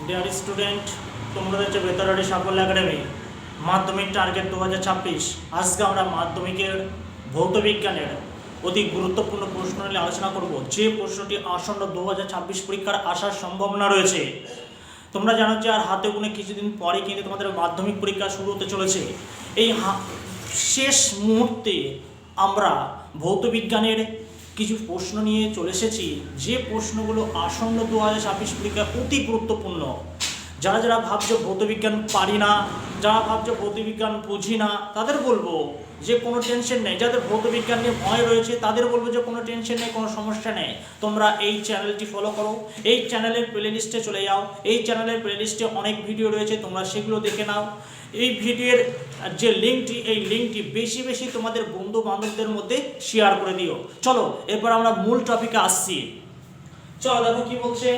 Dear student, তোমরা হচ্ছে বেতারারি সাফল্য একাডেমি মাধ্যমিক টার্গেট 2026। আজকে আমরা মাধ্যমিকের ভৌত বিজ্ঞানের অতি গুরুত্বপূর্ণ প্রশ্ন নিয়ে আলোচনা করব, যে প্রশ্নটি আসন্ন 2026 পরীক্ষার আসার সম্ভাবনা রয়েছে। তোমরা জানো যে আর হাতে গুনে কিছুদিন পরে কিন্তু তোমাদের মাধ্যমিক পরীক্ষা শুরু হতে চলেছে। এই শেষ মুহূর্তে আমরা ভৌত বিজ্ঞানের কিছু প্রশ্ন নিয়ে চলে এসেছি, যে প্রশ্নগুলো আসন্ন 2026 পরীক্ষা অতি গুরুত্বপূর্ণ। যারা যারা ভাবছো ভৌতবিজ্ঞান পারি না, যারা ভাবছো ভৌতবিজ্ঞান বুঝি না, তাদের বলবো যে কোনো টেনশন নেই। যাদের ভৌতবিজ্ঞান নিয়ে ভয় রয়েছে তাদের বলবো যে কোনো টেনশন নেই, কোনো সমস্যা নেই। তোমরা এই চ্যানেলটি ফলো করো, এই চ্যানেলের প্লেলিস্টে চলে যাও। এই চ্যানেলের প্লেলিস্টে অনেক ভিডিও রয়েছে, তোমরা সেগুলো দেখে নাও। এই ভিডিওর যে লিঙ্কটি, এই লিঙ্কটি বেশি বেশি তোমাদের বন্ধু বান্ধবদের মধ্যে শেয়ার করে দিও। চলো এরপর আমরা মূল টপিকে আসছি। চলো দেখো কি বলছে,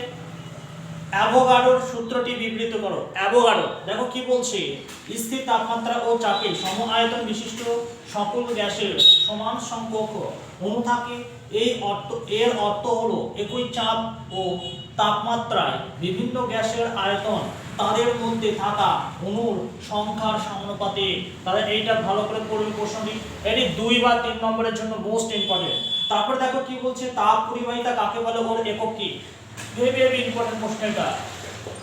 অ্যাভোগাড্রোর সূত্রটি বিবৃত করো। অ্যাভোগাড্রো দেখো কি বলছে, স্থির তাপমাত্রা ও চাপে সম আয়তন বিশিষ্ট সকল গ্যাসের সমান সংখ্যক অণু থাকে। এর অর্থ হলো একই চাপ ও তাপমাত্রায় বিভিন্ন গ্যাসের আয়তন তাদের মধ্যে থাকা অণুর সংখ্যার সমানুপাতে। তাহলে এইটা ভালো করে পড়বে প্রশ্নটি, এটি 2 বা 3 নম্বরের জন্য মোস্ট ইম্পর্টেন্ট। তারপর দেখো কি বলছে, তাপ পরিবাহিতা কাকে বলে, ওর একক কি। ভেরি ইম্পর্টেন্ট প্রশ্ন, এটা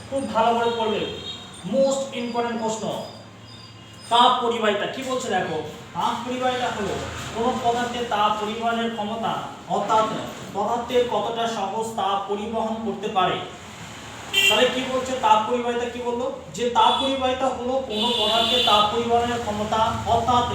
খুব ভালো করে পড়বে, মোস্ট ইম্পর্টেন্ট প্রশ্ন। তাপ পরিবাহিতা কি বলছে দেখো, তাপ পরিবাহিতা হলো কোন পদার্থের তাপ পরিবহনের ক্ষমতা, অর্থাৎ পদার্থের কতটা সহজ তাপ পরিবহন করতে পারে। তাহলে কি বলছে তাপ পরিবাহিতা, কি বললো যে তাপ পরিবাহিতা হলো কোন পদার্থের তাপ পরিবহনের ক্ষমতা, অর্থাৎ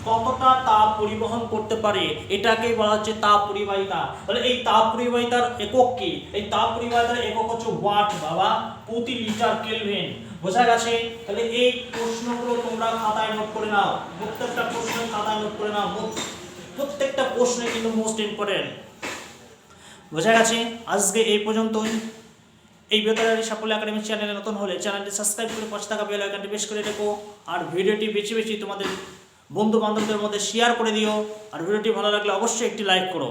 কতটা তাপ পরিবহন করতে পারে, এটাকেই বলা হচ্ছে তাপ পরিবাহিতা। তাহলে এই তাপ পরিবাহিতার একক কি, এই তাপ পরিবাহিতার একক হচ্ছে ওয়াট বাবা, প্রতি লিটার কেলভিন। বোঝা গেছে? তাহলে এই প্রশ্নগুলো তোমরা খাতায় নোট করে নাও, প্রত্যেকটা প্রশ্ন খাতায় নোট করে নাও, প্রত্যেকটা প্রশ্নে কিন্তু মোস্ট ইম্পর্টেন্ট। বোঝা গেছে? আজকে এই পর্যন্তই। এই বেতারারি সাফল্য একাডেমি চ্যানেলে নতুন হলে চ্যানেলটি সাবস্ক্রাইব করে পাশে থাকা বেল আইকনটি প্রেস করে রেখো। আর ভিডিওটি বেশি বেশি তোমাদের বন্ধু বান্ধবদের মধ্যে শেয়ার করে দিও। আর ভিডিওটি ভালো লাগলে অবশ্যই একটি লাইক করো।